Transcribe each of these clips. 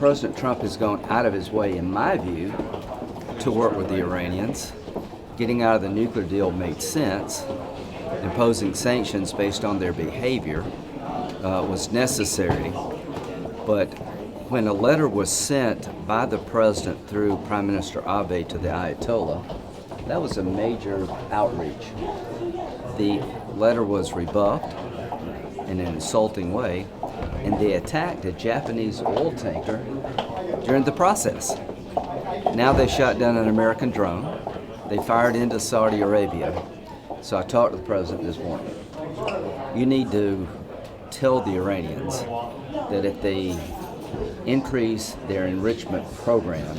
President Trump has gone out of his way, in my view, to work with the Iranians. Getting out of the nuclear deal made sense. Imposing sanctions based on their behavior was necessary. But when a letter was sent by the president through Prime Minister Abe to the Ayatollah, that was a major outreach. The letter was rebuffed in an insulting way, and they attacked a Japanese oil tanker during the process. Now they shot down an American drone. They fired into Saudi Arabia. So I talked to the president this morning. You need to tell the Iranians that if they increase their enrichment program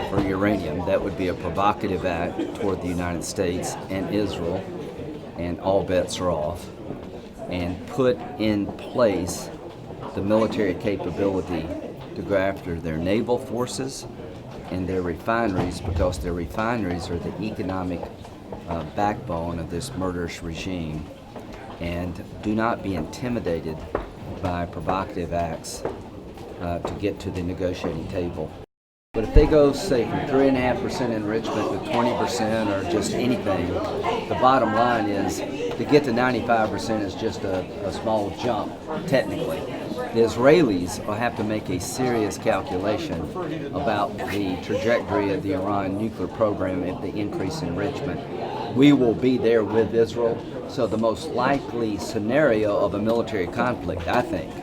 for uranium, that would be a provocative act toward the United States and Israel, and all bets are off. And put in place the military capability to go after their naval forces and their refineries, because their refineries are the economic backbone of this murderous regime. And do not be intimidated by provocative acts to get to the negotiating table. But if they go, say, from 3.5% enrichment to 20% or just anything, the bottom line is to get to 95% is just a small jump, technically. The Israelis will have to make a serious calculation about the trajectory of the Iran nuclear program if they increase enrichment. We will be there with Israel, so the most likely scenario of a military conflict, I think,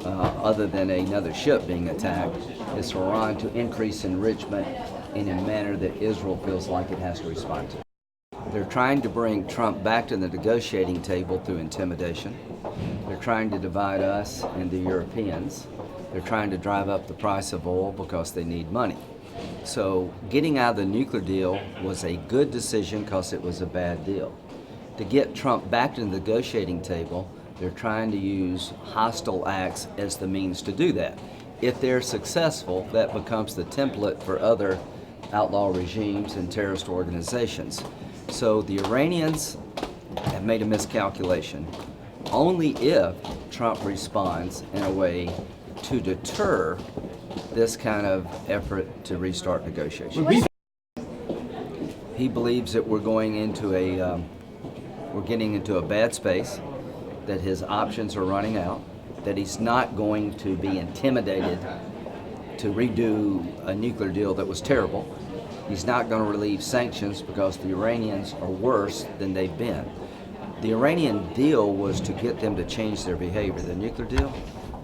other than another ship being attacked, is for Iran to increase enrichment in a manner that Israel feels like it has to respond to. They're trying to bring Trump back to the negotiating table through intimidation. They're trying to divide us and the Europeans. They're trying to drive up the price of oil because they need money. So getting out of the nuclear deal was a good decision because it was a bad deal. To get Trump back to the negotiating table, they're trying to use hostile acts as the means to do that. If they're successful, that becomes the template for other outlaw regimes and terrorist organizations. So the Iranians have made a miscalculation. Only if Trump responds in a way to deter this kind of effort to restart negotiations. He believes that we're getting into a bad space, that his options are running out, that he's not going to be intimidated to redo a nuclear deal that was terrible. He's not going to relieve sanctions because the Iranians are worse than they've been. The Iranian deal was to get them to change their behavior. The nuclear deal,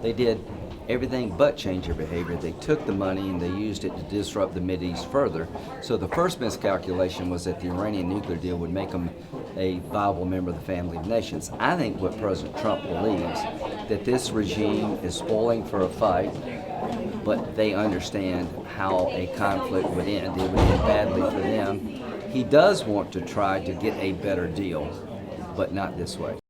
they did everything but change their behavior. They took the money and they used it to disrupt the Mideast further. So the first miscalculation was that the Iranian nuclear deal would make them a viable member of the family of nations. I think what President Trump believes, that this regime is spoiling for a fight, but they understand how a conflict would end. It would end badly for them. He does want to try to get a better deal, but not this way.